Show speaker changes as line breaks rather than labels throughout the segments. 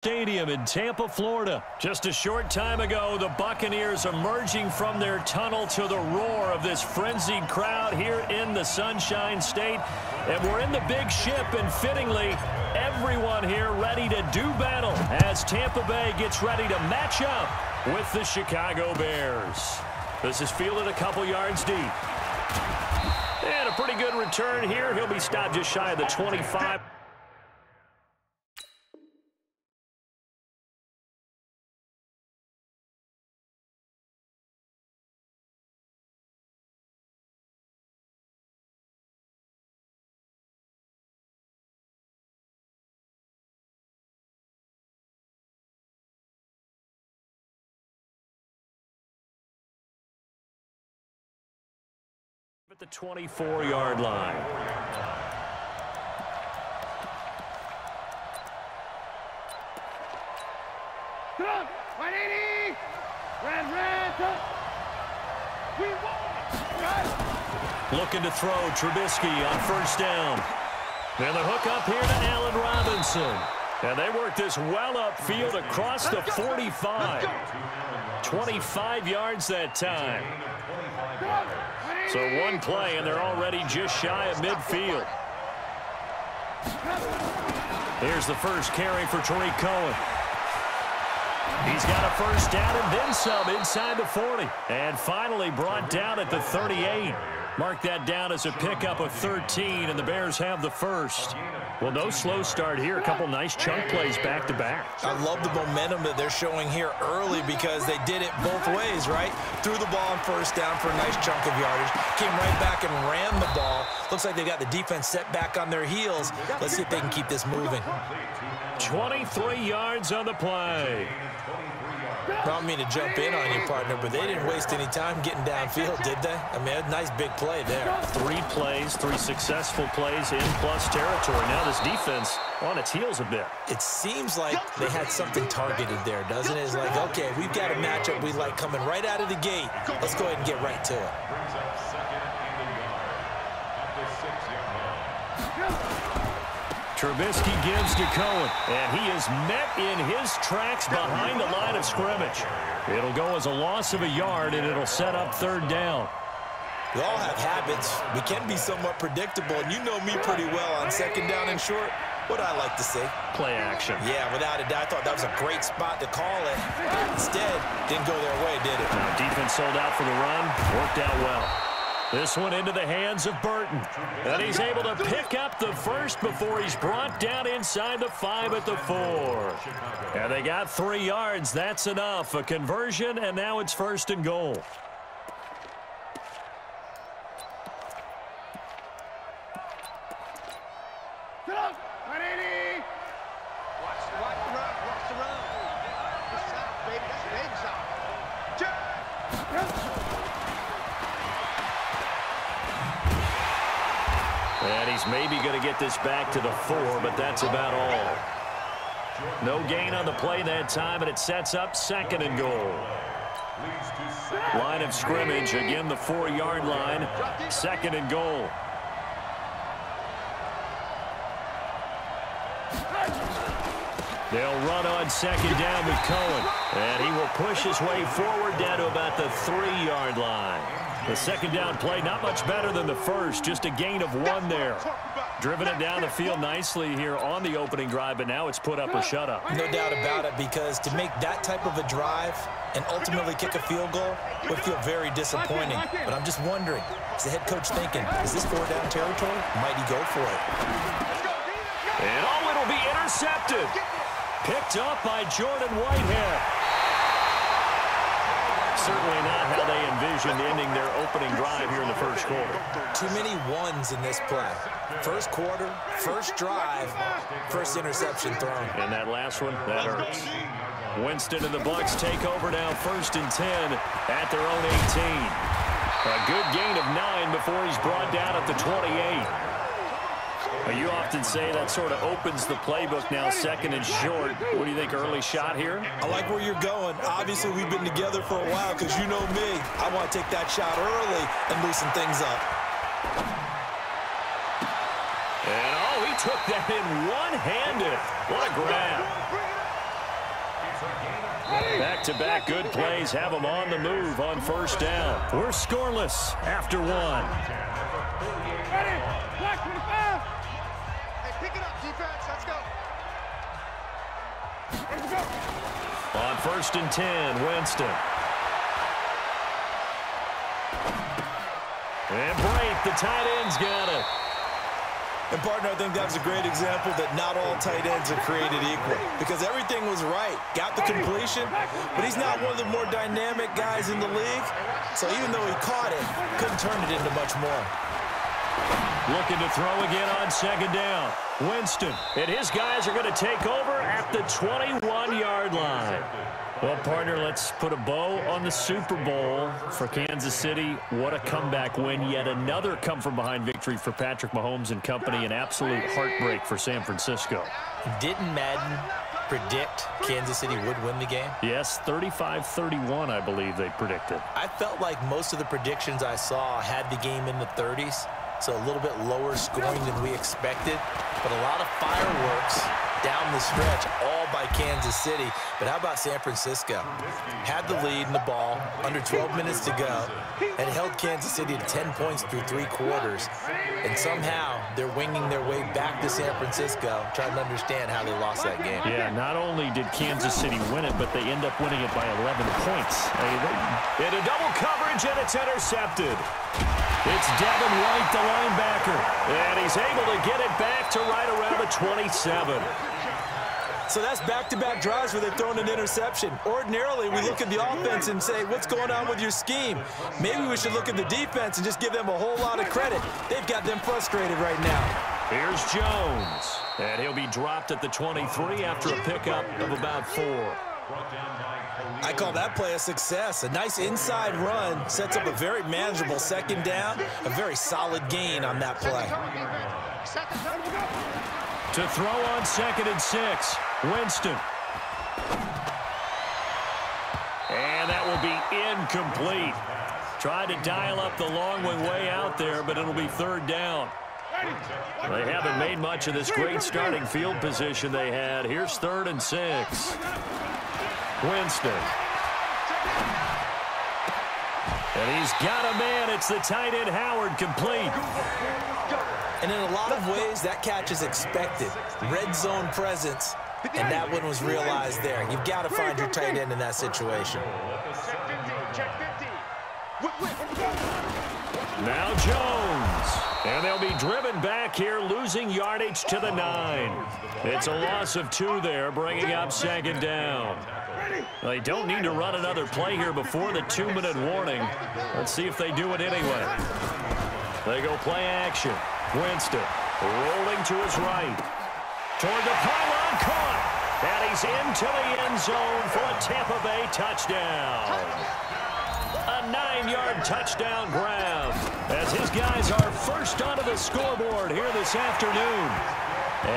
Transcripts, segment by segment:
Stadium in Tampa, Florida. Just a short time ago, the Buccaneers emerging from their tunnel to the roar of this frenzied crowd here in the Sunshine State. And we're in the big ship, and fittingly, everyone here ready to do battle as Tampa Bay gets ready to match up with the Chicago Bears. This is fielded a couple yards deep. And a pretty good return here. He'll be stopped just shy of the 25. At the 24-yard line. Looking to throw, Trubisky on first down. And the hook up here to Allen Robinson. And they work this well upfield across the 45. 25 yards that time. So one play, and they're already just shy of midfield. Here's the first carry for Tariq Cohen. He's got a first down and then some inside the 40. And finally brought down at the 38. Mark that down as a pickup of 13, and the Bears have the first. Well, no slow start here. A couple nice chunk plays back-to-back.
I love the momentum that they're showing here early because they did it both ways, right? Threw the ball on first down for a nice chunk of yardage. Came right back and ran the ball. Looks like they got the defense set back on their heels. Let's see if they can keep this moving.
23 yards on the play.
I don't mean to jump in on you, partner, but they didn't waste any time getting downfield, did they? I mean, a nice big play there.
3 plays, 3 successful plays in plus territory. Now this defense on its heels a bit.
It seems like they had something targeted there, doesn't it? It's like, okay, we've got a matchup we like coming right out of the gate. Let's go ahead and get right to it.
Trubisky gives to Cohen, and he is met in his tracks behind the line of scrimmage. It'll go as a loss of a yard, and it'll set up third down.
We all have habits. We can be somewhat predictable, and you know me pretty well on second down and short. What I like to say?
Play action.
Yeah, without a doubt. I thought that was a great spot to call it. Instead, didn't go their way, did it?
Now, defense sold out for the run. Worked out well. This one into the hands of Burton. And he's able to pick up the first before he's brought down inside the 5 at the 4. And they got 3 yards. That's enough. A conversion, and now it's first and goal. And he's maybe going to get this back to the 4, but that's about all. No gain on the play that time, and it sets up second and goal. Line of scrimmage, again the 4-yard line, second and goal. They'll run on second down with Cohen, and he will push his way forward down to about the 3-yard line. The second down play, not much better than the first, just a gain of 1 there. Driven it down the field nicely here on the opening drive, but now it's put up or shut up.
No doubt about it, because to make that type of a drive and ultimately kick a field goal would feel very disappointing. But I'm just wondering, is the head coach thinking, is this 4-down territory? Might he go for it?
And oh, it'll be intercepted. Picked up by Jordan Whitehead. Certainly not how they envisioned ending their opening drive here in the first quarter.
Too many ones in this play. First quarter, first drive, first interception thrown.
And that last one, that hurts. Winston and the Bucs take over now, first and 10 at their own 18. A good gain of 9 before he's brought down at the 28. You often say that sort of opens the playbook now, second and short. What do you think, early shot here?
I like where you're going. Obviously, we've been together for a while because you know me. I want to take that shot early and loosen things up.
And, oh, he took that in one-handed. What a grab. Back-to-back good plays have them on the move on first down. We're scoreless after one.
Ready? Black 25. Hey, pick it up, defense. Let's go. Let's go.
On first and 10, Winston. And Brate, the tight end's got it.
And, partner, I think that was a great example that not all tight ends are created equal because everything was right. Got the completion, but he's not one of the more dynamic guys in the league. So even though he caught it, couldn't turn it into much more.
Looking to throw again on second down. Winston, and his guys are going to take over at the 21-yard line. Well, partner, let's put a bow on the Super Bowl for Kansas City. What a comeback win. Yet another come-from-behind victory for Patrick Mahomes and company. An absolute heartbreak for San Francisco.
Didn't Madden predict Kansas City would win the game?
Yes, 35-31, I believe they predicted.
I felt like most of the predictions I saw had the game in the 30s, so a little bit lower scoring than we expected. But a lot of fireworks down the stretch, all by Kansas City. But how about San Francisco? Had the lead in the ball, under 12 minutes to go, and held Kansas City to 10 points through 3 quarters. And somehow they're winging their way back to San Francisco, trying to understand how they lost that game.
Yeah, not only did Kansas City win it, but they end up winning it by 11 points. In a double coverage, and it's intercepted. It's Devin White, the linebacker, and he's able to get it back to right around the 27.
So that's back-to-back drives where they've thrown an interception. Ordinarily, we look at the offense and say, what's going on with your scheme? Maybe we should look at the defense and just give them a whole lot of credit. They've got them frustrated right now.
Here's Jones, and he'll be dropped at the 23 after a pickup of about 4.
I call that play a success. A nice inside run sets up a very manageable second down, a very solid gain on that play.
To throw on second and 6, Winston. And that will be incomplete. Tried to dial up the long way out there, but it'll be third down. They haven't made much of this great starting field position they had. Here's third and 6. Winston. And he's got a man. It's the tight end, Howard, complete.
And in a lot of ways, that catch is expected. Red zone presence, and that one was realized there. You've got to find your tight end in that situation.
Now Jones. And they'll be driven back here, losing yardage to the 9. It's a loss of 2 there, bringing up second down. They don't need to run another play here before the 2-minute warning. Let's see if they do it anyway. They go play action. Winston rolling to his right. Toward the pylon, caught. And he's into the end zone for a Tampa Bay touchdown. A 9-yard touchdown grab as his guys are first onto the scoreboard here this afternoon.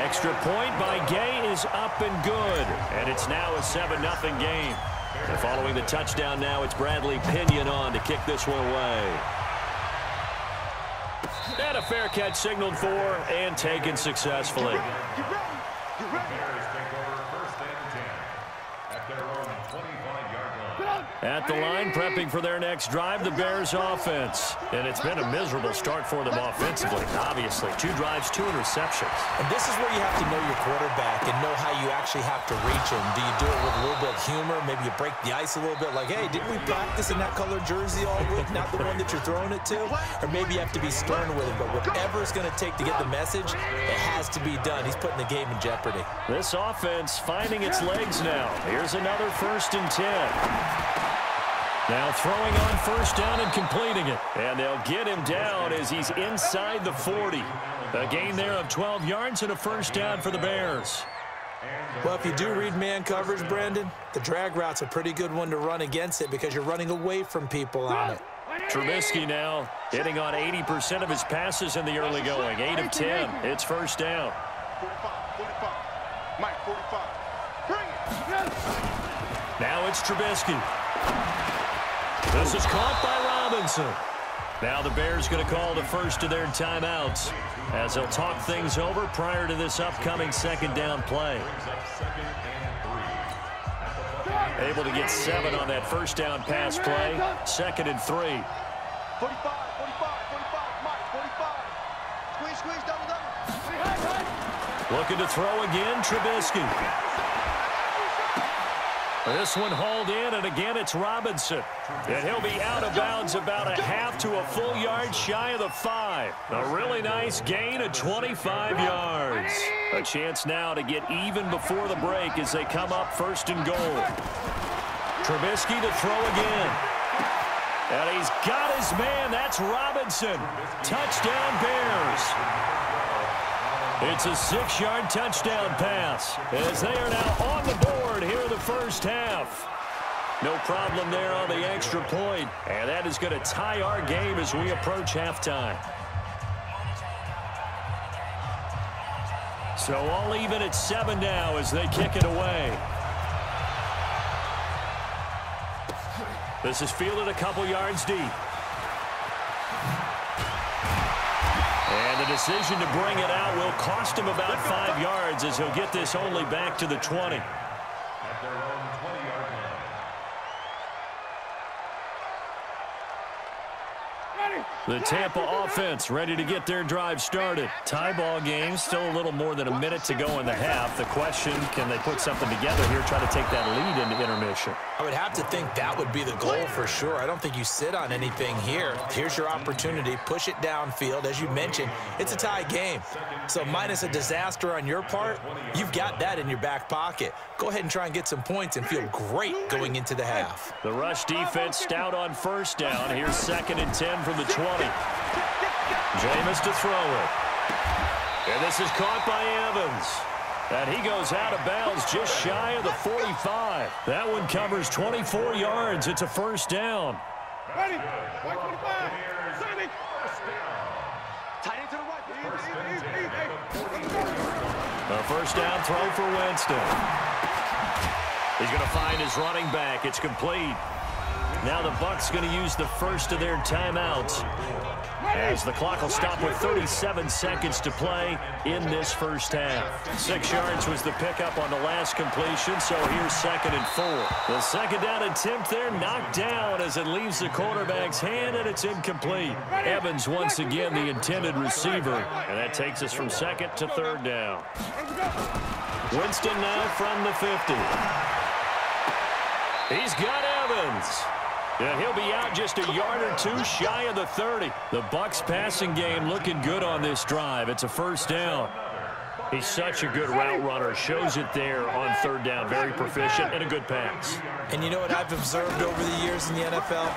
Extra point by Gay is up and good, and it's now a 7-0 game. And following the touchdown now, it's Bradley Pinion on to kick this one away. And a fair catch signaled for and taken successfully. At the line, prepping for their next drive, the Bears offense. And it's been a miserable start for them offensively, obviously. 2 drives, 2 interceptions.
And this is where you have to know your quarterback and know how you actually have to reach him. Do you do it with a little bit of humor? Maybe you break the ice a little bit like, hey, didn't we practice in that colored jersey all week, not the one that you're throwing it to? Or maybe you have to be stern with him. But whatever it's going to take to get the message, it has to be done. He's putting the game in jeopardy.
This offense finding its legs now. Here's another first and 10. Now throwing on first down and completing it. And they'll get him down as he's inside the 40. A gain there of 12 yards and a first down for the Bears.
Well, if you do read man coverage, Brandon, the drag route's a pretty good one to run against it because you're running away from people on it.
Trubisky now hitting on 80% of his passes in the early going. 8 of 10. It's first down.
45. Mike, 45. Bring it.
Now it's Trubisky. This is caught by Robinson. Now the Bears going to call the first of their timeouts as they'll talk things over prior to this upcoming second down play. Able to get 7 on that first down pass play. 2nd and 3.
45, 45, 45, Mike, 45. Squeeze, double.
Looking to throw again, Trubisky. This one hauled in, and again it's Robinson. And he'll be out of bounds about a half to a full yard shy of the 5. A really nice gain of 25 yards. A chance now to get even before the break as they come up 1st and goal. Trubisky to throw again. And he's got his man. That's Robinson. Touchdown, Bears. It's a 6-yard touchdown pass as they are now on the board here in the first half. No problem there on the extra point. And that is going to tie our game as we approach halftime. So all even at 7 now as they kick it away. This is fielded a couple yards deep. And the decision to bring it out will cost him about 5 yards as he'll get this only back to the 20. The Tampa offense ready to get their drive started. Tie ball game, still a little more than a minute to go in the half. The question, can they put something together here, try to take that lead into intermission?
I would have to think that would be the goal for sure. I don't think you sit on anything here. Here's your opportunity. Push it downfield. As you mentioned, it's a tie game. So minus a disaster on your part, you've got that in your back pocket. Go ahead and try and get some points and feel great going into the half.
The rush defense stout on 1st down. Here's 2nd and 10 from the 20. Jameis to throw it. And this is caught by Evans. And he goes out of bounds just shy of the 45. That one covers 24 yards. It's a 1st down.
Ready. 125. 70. Tight end to the right.
A 1st down throw for Winston. He's going to find his running back. It's complete. Now the Bucs going to use the first of their timeouts as the clock will stop with 37 seconds to play in this first half. 6 yards was the pickup on the last completion, so here's 2nd and 4. The 2nd down attempt there knocked down as it leaves the quarterback's hand, and it's incomplete. Evans once again the intended receiver, and that takes us from 2nd to 3rd down. Winston now from the 50. He's got Evans. Yeah, he'll be out just a yard or 2 shy of the 30. The Bucs passing game looking good on this drive. It's a 1st down. He's such a good route runner. Shows it there on 3rd down. Very proficient and a good pass.
And you know what I've observed over the years in the NFL?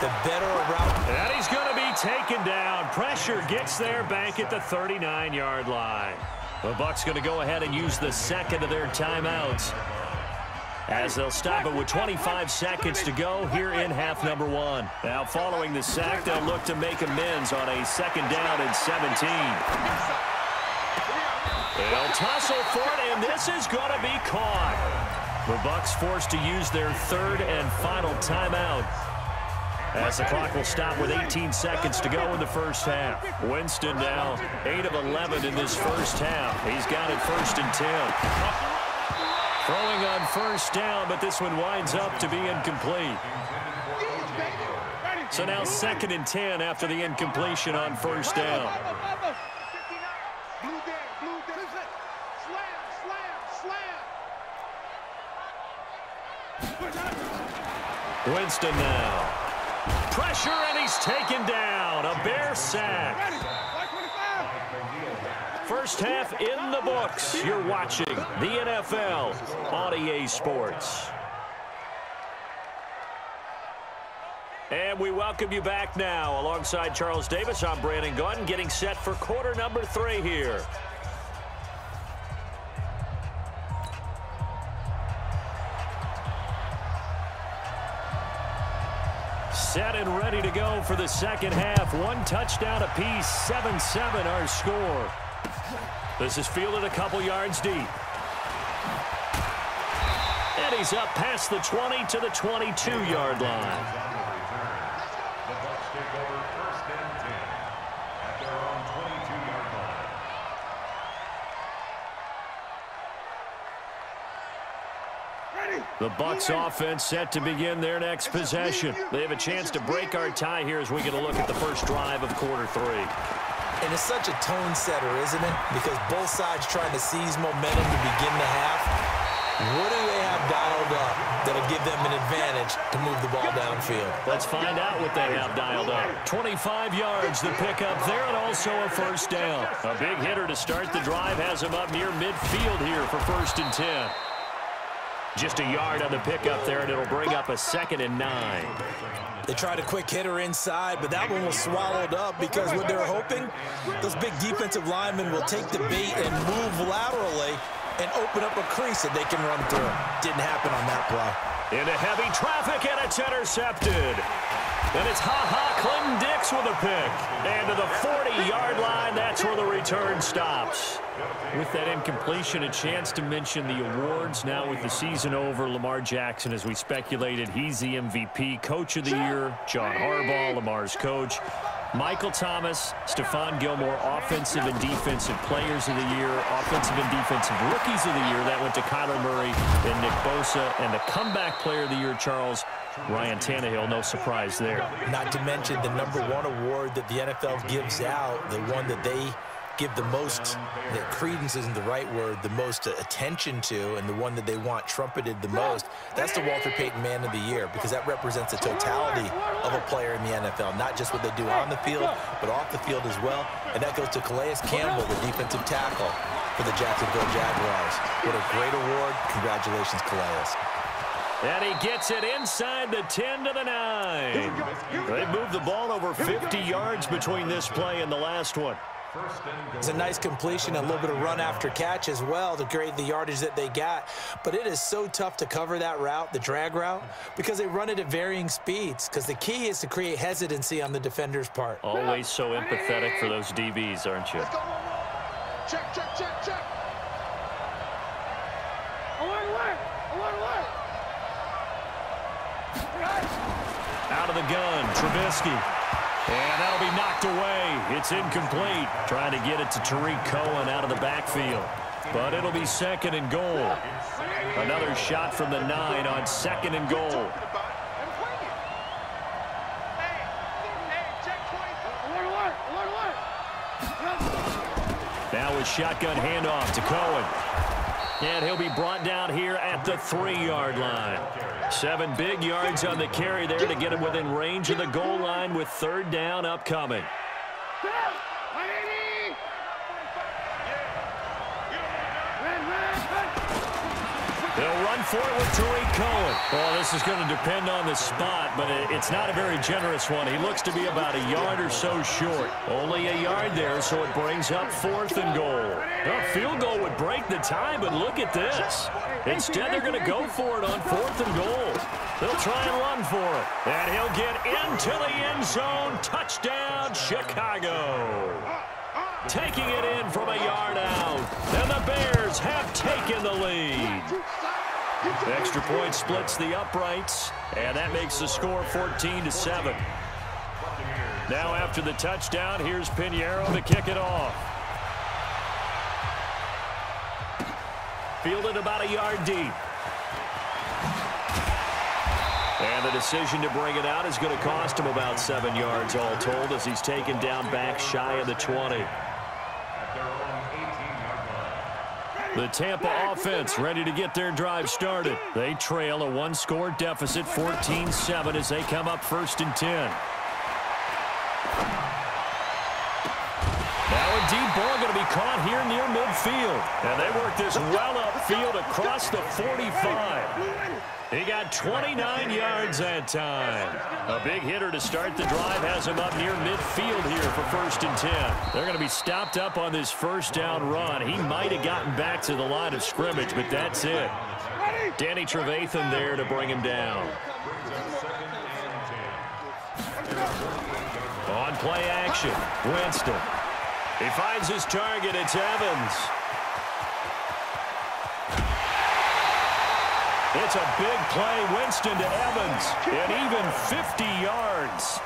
The better a route.
And he's going to be taken down. Pressure gets there back at the 39-yard line. The Bucs going to go ahead and use the 2nd of their timeouts, as they'll stop it with 25 seconds to go here in half number 1. Now following the sack, they'll look to make amends on a 2nd down and 17. They'll tussle for it, and this is going to be caught. The Bucs forced to use their 3rd and final timeout, as the clock will stop with 18 seconds to go in the first half. Winston now 8 of 11 in this first half. He's got it 1st and 10. Throwing on 1st down, but this one winds up to be incomplete. So now 2nd and 10 after the incompletion on 1st down. Winston now. Pressure, and he's taken down. A Bear sack. First half in the books. You're watching the NFL on EA Sports. And we welcome you back now. Alongside Charles Davis, I'm Brandon Gunn, getting set for quarter number 3 here. Set and ready to go for the second half. 1 touchdown apiece, 7-7 our score. This is fielded a couple yards deep. And he's up past the 20 to the 22-yard line.
The Bucs take over 1st and 10 at their own 22-yard line.
The Bucs offense set to begin their next possession. They have a chance to break our tie here as we get a look at the first drive of quarter 3.
And it's such a tone setter, isn't it? Because both sides trying to seize momentum to begin the half. What do they have dialed up that'll give them an advantage to move the ball downfield?
Let's find out what they have dialed up. 25 yards, the pickup there, and also a first down. A big hitter to start the drive has him up near midfield here for 1st and 10. Just a yard on the pickup there, and it'll bring up a 2nd and 9.
They tried a quick hitter inside, but that one was swallowed up because what they're hoping, those big defensive linemen will take the bait and move laterally and open up a crease that they can run through. Didn't happen on that play.
Into heavy traffic, and it's intercepted. And it's Clinton Dix with a pick. And to the 40-yard line, that's where the return stops. With that incompletion, a chance to mention the awards. Now with the season over, Lamar Jackson, as we speculated, he's the MVP. Coach of the Year, John Harbaugh, Lamar's coach. Michael Thomas, Stephon Gilmore, Offensive and Defensive Players of the Year, Offensive and Defensive Rookies of the Year. That went to Kyler Murray and Nick Bosa. And the Comeback Player of the Year, Charles, Ryan Tannehill, no surprise there.
Not to mention the #1 award that the NFL gives out, the one that they give the most, that credence isn't the right word, the most attention to, and the one that they want trumpeted the most, that's the Walter Payton Man of the Year, because that represents the totality of a player in the NFL, not just what they do on the field, but off the field as well. And that goes to Calais Campbell, the defensive tackle for the Jacksonville Jaguars. What a great award. Congratulations, Calais.
And he gets it inside the 10 to the 9. They moved the ball over 50 yards between this play and the last one.
It's a nice completion, a little bit of run after catch as well to create the yardage that they got. But it is so tough to cover that route, the drag route, because they run it at varying speeds. Because the key is to create hesitancy on the defender's part.
Always so empathetic for those DBs, aren't you?
Check, check, check, check.
Out of the gun, Trubisky. And that'll be knocked away. It's incomplete. Trying to get it to Tariq Cohen out of the backfield. But it'll be 2nd and goal. Another shot from the 9 on 2nd and goal. Now with shotgun handoff to Cohen. And he'll be brought down here at the 3-yard line. 7 big yards on the carry there to get him within range of the goal line with 3rd down upcoming. They'll run for it with Tariq Cohen. Well, this is going to depend on the spot, but it's not a very generous one. He looks to be about a yard or so short. Only a yard there, so it brings up 4th and goal. A field goal would break the tie, but look at this. Instead, they're going to go for it on 4th and goal. They'll try and run for it. And he'll get into the end zone. Touchdown, Chicago. Taking it in from a yard out. And the Bears have taken the lead. Extra point splits the uprights, and that makes the score 14-7. Now after the touchdown, here's Pinheiro to kick it off. Fielded about a yard deep. And the decision to bring it out is going to cost him about 7 yards all told as he's taken down back shy of the 20. The Tampa offense ready to get their drive started. They trail a 1-score deficit, 14-7, as they come up 1st and 10. Now a deep ball going to be caught here near midfield. And they work this well upfield across the 45. He got 29 yards that time. A big hitter to start the drive has him up near midfield here for 1st and 10. They're going to be stopped up on this 1st down run. He might have gotten back to the line of scrimmage, but that's it. Danny Trevathan there to bring him down. On play action, Winston. He finds his target. It's Evans. It's a big play. Winston to Evans. And even 50 yards.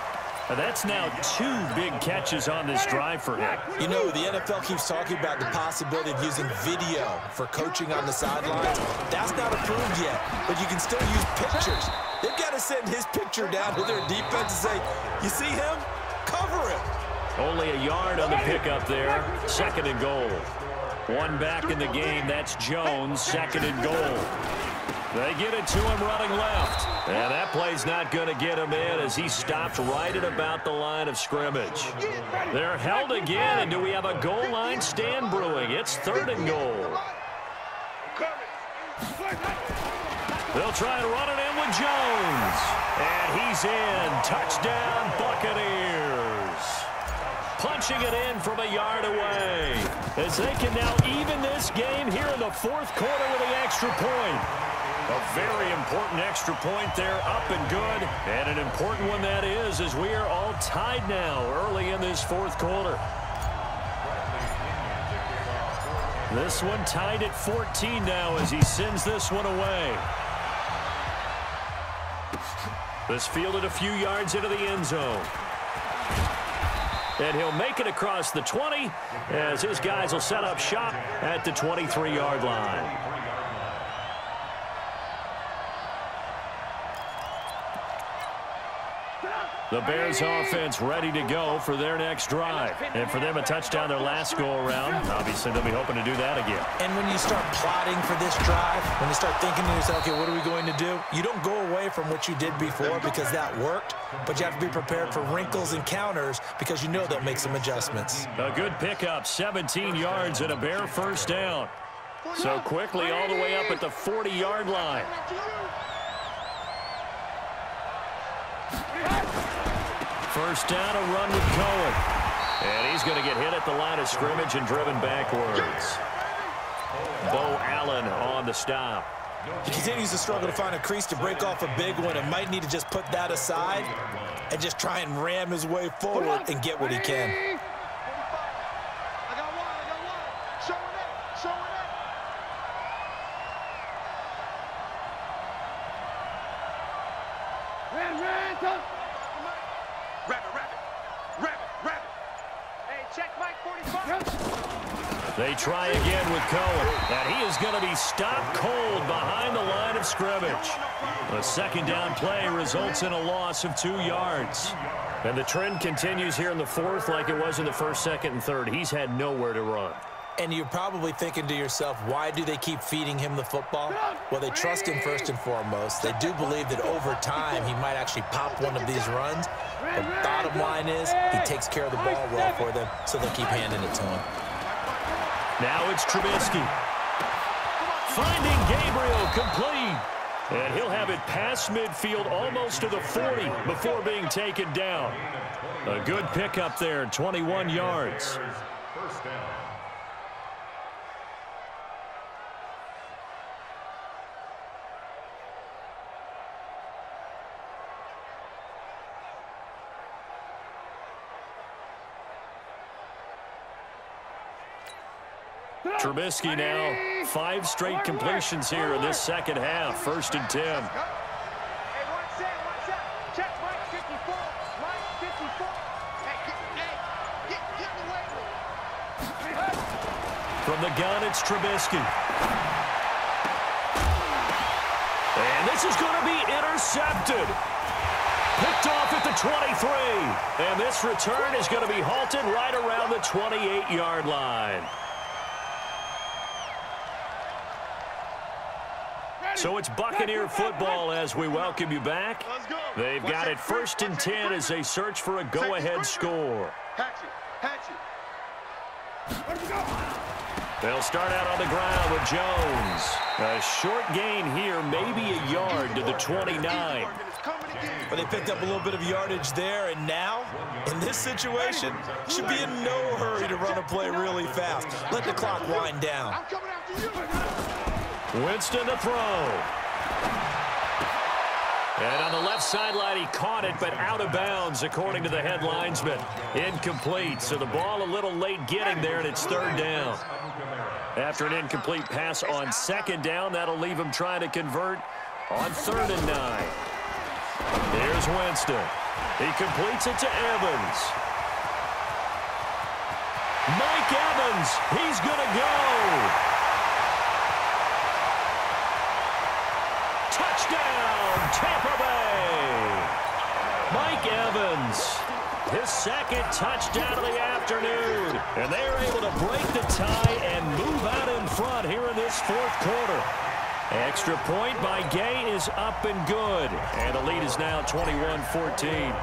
And that's now 2 big catches on this drive for him.
You know, the NFL keeps talking about the possibility of using video for coaching on the sidelines. That's not approved yet, but you can still use pictures. They've got to send his picture down to their defense and say, you see him? Cover him.
Only a yard on the pickup there. 2nd and goal. 1 back in the game. That's Jones. 2nd and goal. They get it to him running left. And that play's not going to get him in as he stopped right at about the line of scrimmage. They're held again, and do we have a goal line stand brewing? It's 3rd and goal. They'll try and run it in with Jones. And he's in. Touchdown, Buccaneers. Punching it in from a yard away. As they can now even this game here in the 4th quarter with the extra point. A very important extra point there, up and good. And an important one that is, as we are all tied now early in this 4th quarter. This one tied at 14 now as he sends this one away. This fielded a few yards into the end zone. And he'll make it across the 20 as his guys will set up shop at the 23-yard line. The Bears offense ready to go for their next drive. And for them, a touchdown their last go-around. Obviously, they'll be hoping to do that again.
And when you start plotting for this drive, when you start thinking to yourself, okay, what are we going to do? You don't go away from what you did before because that worked, but you have to be prepared for wrinkles and counters because you know they'll make some adjustments.
A good pickup, 17 yards and a Bear 1st down. So quickly all the way up at the 40-yard line. First down, a run with Cohen. And he's going to get hit at the line of scrimmage and driven backwards. Bo Allen on the stop.
He continues to struggle to find a crease to break off a big one and might need to just put that aside and just try and ram his way forward and get what he can.
I got one. Showing it. Ran. Rabbit. Hey, check Mike 45.
They try again with Cohen, and he is going to be stopped cold behind the line of scrimmage. A 2nd down play results in a loss of 2 yards. And the trend continues here in the 4th like it was in the 1st, 2nd, and 3rd. He's had nowhere to run.
And you're probably thinking to yourself, why do they keep feeding him the football? Well, they trust him first and foremost. They do believe that over time he might actually pop one of these runs. The bottom line is he takes care of the ball well for them, so they'll keep handing it to him.
Now it's Trubisky. Finding Gabriel complete. And he'll have it past midfield almost to the 40 before being taken down. A good pickup there, 21 yards.
First down.
Trubisky now 5 straight completions here in this 2nd half. 1st and 10.
Hey, one set. Check Mike 54. Mike 54. Hey, get away.
From the gun, it's Trubisky. And this is going to be intercepted. Picked off at the 23. And this return is going to be halted right around the 28-yard line. So it's Buccaneer football as we welcome you back. They've got it 1st and 10 as they search for a go-ahead score. They'll start out on the ground with Jones. A short gain here, maybe a yard to the 29.
But they picked up a little bit of yardage there, and now, in this situation, should be in no hurry to run a play really fast. Let the clock wind down.
Winston to throw. And on the left sideline, he caught it, but out of bounds, according to the head linesman. Incomplete, so the ball a little late getting there, and it's 3rd down. After an incomplete pass on 2nd down, that'll leave him trying to convert on 3rd and 9. Here's Winston. He completes it to Evans. Mike Evans, he's going to go. Touchdown, Tampa Bay. Mike Evans, his second touchdown of the afternoon. And they are able to break the tie and move out in front here in this fourth quarter. Extra point by Gay is up and good. And the lead is now 21-14.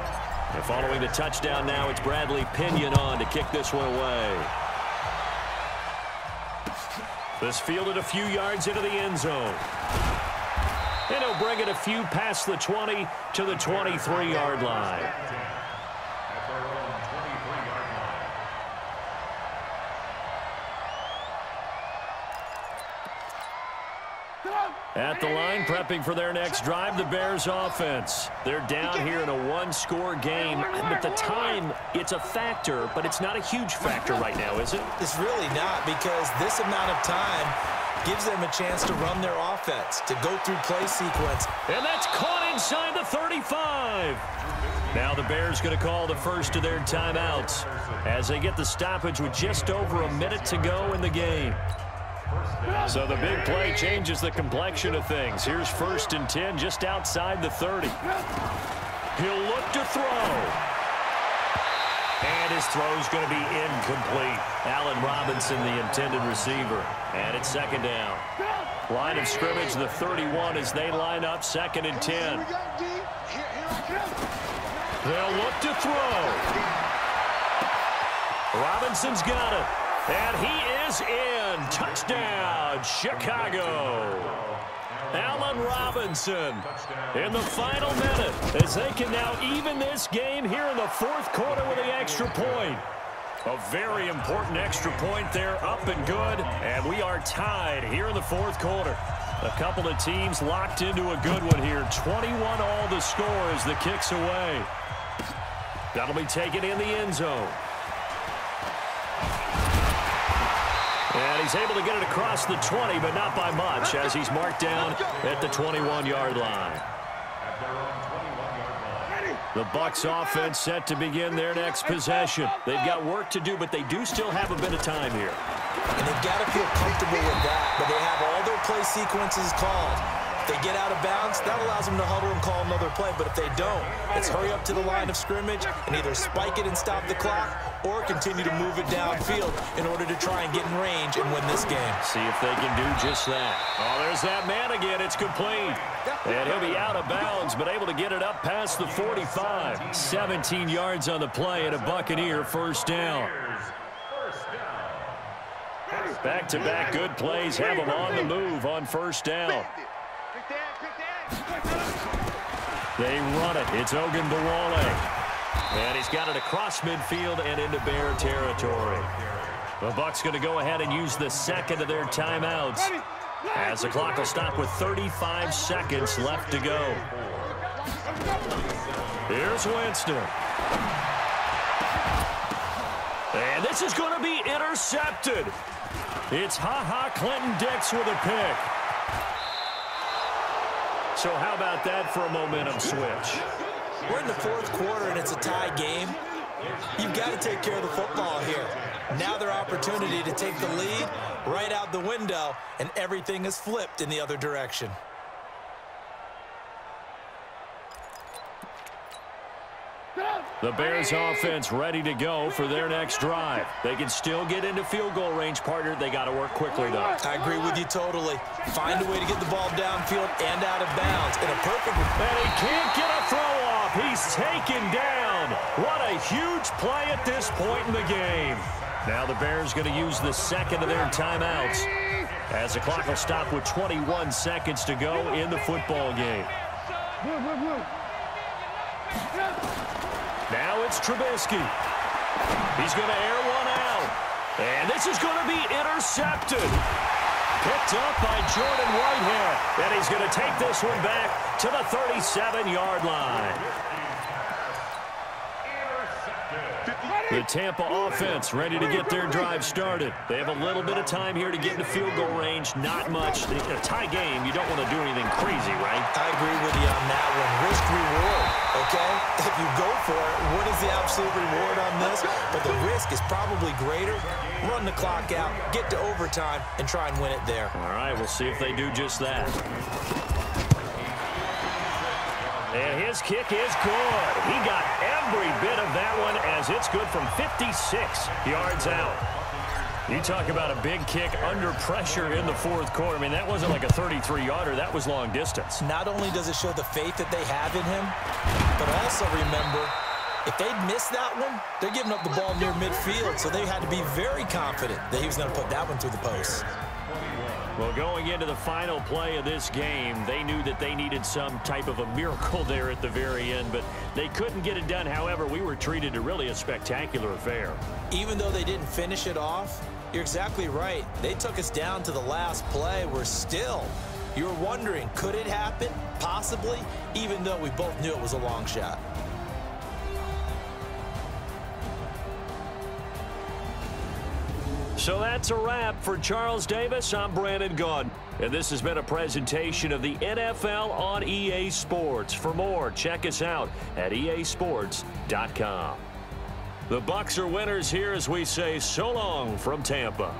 And following the touchdown now, it's Bradley Pinion on to kick this one away. This fielded a few yards into the end zone. And he'll bring it a few past the 20 to the 23-yard line. At the line, prepping for their next drive, the Bears offense. They're down here in a one-score game. But the time, it's a factor, but it's not a huge factor right now, is it?
It's really not, because this amount of time gives them a chance to run their offense, to go through play sequence.
And that's caught inside the 35. Now the Bears going to call the first of their timeouts as they get the stoppage with just over a minute to go in the game. So the big play changes the complexion of things. Here's 1st and 10 just outside the 30. He'll look to throw. And his throw's going to be incomplete. Allen Robinson, the intended receiver. And it's 2nd down. Line of scrimmage, the 31 as they line up 2nd and 10. They'll look to throw. Robinson's got it. And he is in. Touchdown, Chicago. Allen Robinson in the final minute as they can now even this game here in the fourth quarter with the extra point. A very important extra point there, up and good. And we are tied here in the fourth quarter. A couple of teams locked into a good one here. 21 all the score as the kick's away. That'll be taken in the end zone. And he's able to get it across the 20, but not by much, as he's marked down at the 21-yard line. The Bucs offense set to begin their next possession. They've got work to do, but they do still have a bit of time here.
And they've got to feel comfortable with that, but they have all their play sequences called. If they get out of bounds, that allows them to huddle and call another play. But if they don't, it's hurry up to the line of scrimmage and either spike it and stop the clock or continue to move it downfield in order to try and get in range and win this game.
See if they can do just that. Oh, there's that man again. It's complete. And he'll be out of bounds, but able to get it up past the 45. 17 yards on the play and a Buccaneer first down. Back-to-back good plays have them on the move on first down. They run it. It's Ogunbowale. And he's got it across midfield and into Bear territory. The Bucs going to go ahead and use the second of their timeouts as the clock will stop with 35 seconds left to go. Here's Winston. And this is going to be intercepted. It's Clinton-Dix with a pick. So how about that for a momentum switch?
We're in the fourth quarter, and it's a tie game. You've got to take care of the football here. Now their opportunity to take the lead right out the window, and everything is flipped in the other direction.
The Bears offense ready to go for their next drive. They can still get into field goal range, partner. They got to work quickly, though.
I agree with you totally. Find a way to get the ball downfield and out of bounds. In a perfect...
And he can't get a throw off. He's taken down. What a huge play at this point in the game. Now the Bears going to use the second of their timeouts as the clock will stop with 21 seconds to go in the football game. Now it's Trubisky. He's going to air one out. And this is going to be intercepted. Picked up by Jordan Whitehair. And he's going to take this one back to the 37-yard line. The Tampa offense ready to get their drive started. They have a little bit of time here to get into field goal range. Not much. In a tie game, you don't want to do anything crazy, right?
I agree with you on that one. Risk reward, okay? If if you go for it, what is the absolute reward on this? But the risk is probably greater. Run the clock out, get to overtime, and try and win it there.
All right, we'll see if they do just that. And his kick is good. He got every bit of that one as it's good from 56 yards out. You talk about a big kick under pressure in the fourth quarter. I mean, that wasn't like a 33-yarder. That was long distance.
Not only does it show the faith that they have in him, but also remember, if they'd missed that one, they're giving up the ball near midfield, so they had to be very confident that he was going to put that one through the post.
Well, going into the final play of this game, they knew that they needed some type of a miracle there at the very end, but they couldn't get it done. However, we were treated to really a spectacular affair.
Even though they didn't finish it off, you're exactly right. They took us down to the last play. We're still, you were wondering, could it happen? Possibly, even though we both knew it was a long shot.
So that's a wrap for Charles Davis. I'm Brandon Gaudin, and this has been a presentation of the NFL on EA Sports. For more, check us out at easports.com. The Bucs are winners here as we say so long from Tampa.